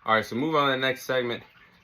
All right, so move on to the next segment.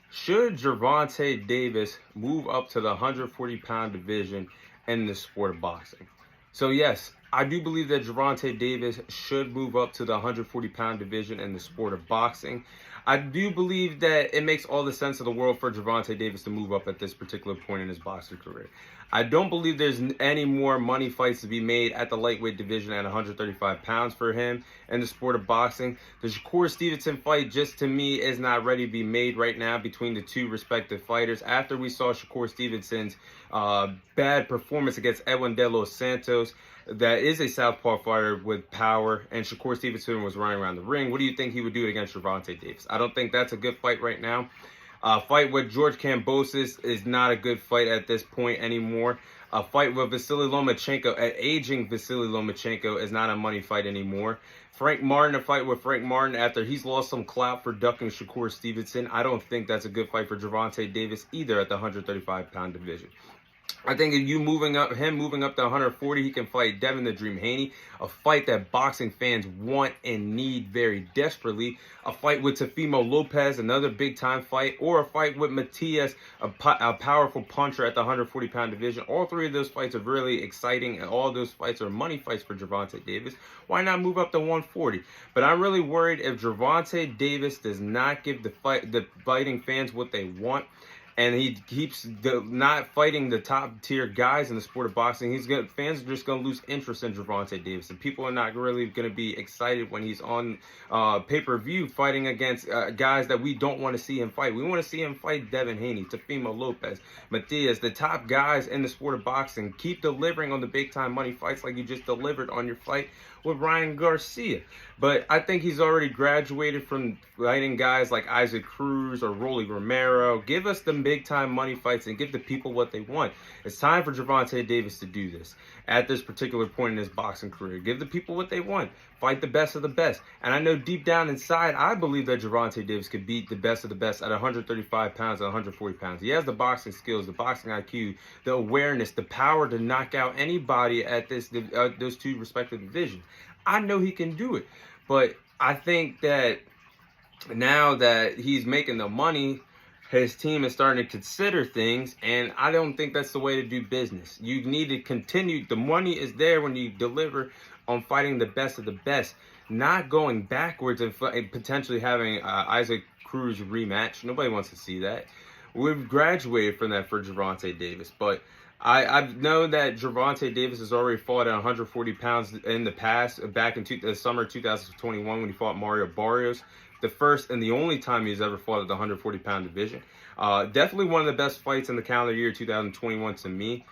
Should Gervonta Davis move up to the 140-pound division in the sport of boxing? So yes, I do believe that Gervonta Davis should move up to the 140-pound division in the sport of boxing. I do believe that it makes all the sense of the world for Gervonta Davis to move up at this particular point in his boxing career. I don't believe there's any more money fights to be made at the lightweight division at 135 pounds for him in the sport of boxing. The Shakur Stevenson fight, just to me, is not ready to be made right now between the two respective fighters. After we saw Shakur Stevenson's bad performance against Edwin De Los Santos, that is a southpaw fighter with power, and Shakur Stevenson was running around the ring. What do you think he would do against Gervonta Davis? I don't think that's a good fight right now. Fight with George Kambosos is not a good fight at this point anymore. A fight with Vasily Lomachenko, an aging Vasily Lomachenko, is not a money fight anymore. Frank Martin, a fight with Frank Martin after he's lost some clout for ducking Shakur Stevenson. I don't think that's a good fight for Gervonta Davis either at the 135-pound division. I think if him moving up to 140, he can fight Devin the Dream Haney, a fight that boxing fans want and need very desperately. A fight with Teofimo Lopez, another big-time fight, or a fight with Matias, a powerful puncher at the 140-pound division. All three of those fights are really exciting, and all those fights are money fights for Gervonta Davis. Why not move up to 140? But I'm really worried if Gervonta Davis does not give the fighting fans what they want, and he keeps not fighting the top tier guys in the sport of boxing, fans are just going to lose interest in Gervonta Davis, and people are not really going to be excited when he's on pay-per-view fighting against guys that we don't want to see him fight. We want to see him fight Devin Haney, Teofimo Lopez, Matias, the top guys in the sport of boxing. Keep delivering on the big-time money fights like you just delivered on your fight with Ryan Garcia. But I think he's already graduated from fighting guys like Isaac Cruz or Rolly Romero. Give us the big-time money fights and give the people what they want. It's time for Gervonta Davis to do this at this particular point in his boxing career. Give the people what they want. Fight the best of the best. And I know deep down inside, I believe that Gervonta Davis could beat the best of the best at 135 pounds and 140 pounds. He has the boxing skills, the boxing IQ, the awareness, the power to knock out anybody at those two respective divisions. I know he can do it. But I think that now that he's making the money, his team is starting to consider things, and I don't think that's the way to do business. You need to continue. The money is there when you deliver on fighting the best of the best, not going backwards and potentially having Isaac Cruz rematch. Nobody wants to see that. We've graduated from that for Gervonta Davis, but I know that Gervonta Davis has already fought at 140 pounds in the past, back in the summer 2021 when he fought Mario Barrios. The first and the only time he's ever fought at the 140-pound division. Definitely one of the best fights in the calendar year 2021 to me.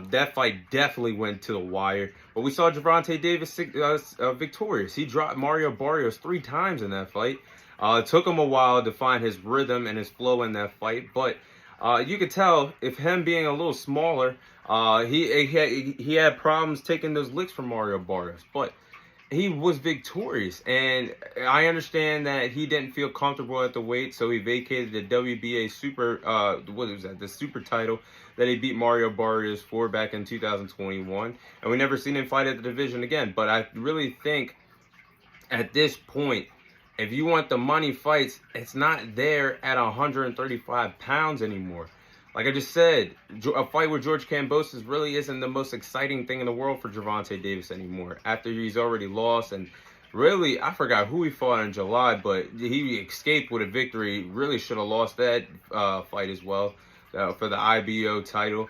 That fight definitely went to the wire. But we saw Gervonta Davis victorious. He dropped Mario Barrios 3 times in that fight. It took him a while to find his rhythm and his flow in that fight, but you could tell if him being a little smaller, he had problems taking those licks from Mario Barrios, but he was victorious. And I understand that he didn't feel comfortable at the weight, so he vacated the WBA super, the super title that he beat Mario Barrios for back in 2021. And we never seen him fight at the division again. But I really think at this point, if you want the money fights, it's not there at 135 pounds anymore. Like I just said, a fight with George Kambosos really isn't the most exciting thing in the world for Gervonta Davis anymore. After he's already lost, and really, I forgot who he fought in July, but he escaped with a victory. Really should have lost that fight as well for the IBO title.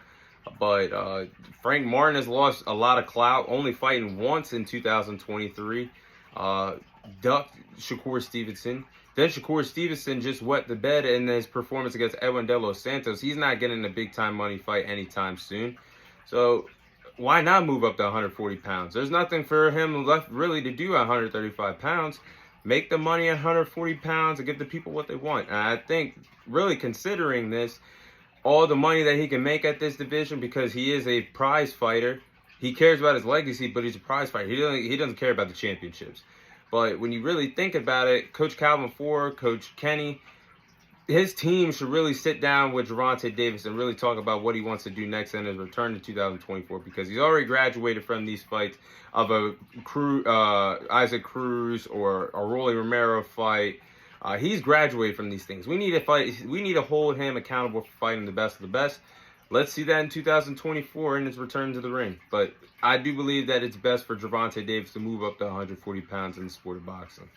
But Frank Martin has lost a lot of clout, only fighting once in 2023. Ducked Shakur Stevenson. Then Shakur Stevenson just wet the bed in his performance against Edwin De Los Santos. He's not getting a big-time money fight anytime soon. So why not move up to 140 pounds? There's nothing for him left really to do at 135 pounds. Make the money at 140 pounds and give the people what they want. And I think, really considering this, all the money that he can make at this division, because he is a prize fighter. He cares about his legacy, but he's a prize fighter. He doesn't care about the championships. But when you really think about it, Coach Calvin Ford, Coach Kenny, his team should really sit down with Gervonta Davis and really talk about what he wants to do next in his return to 2024, because he's already graduated from these fights of a Isaac Cruz or a Rolly Romero fight. He's graduated from these things. We need to fight. We need to hold him accountable for fighting the best of the best. Let's see that in 2024 in his return to the ring. But I do believe that it's best for Gervonta Davis to move up to 140 pounds in the sport of boxing.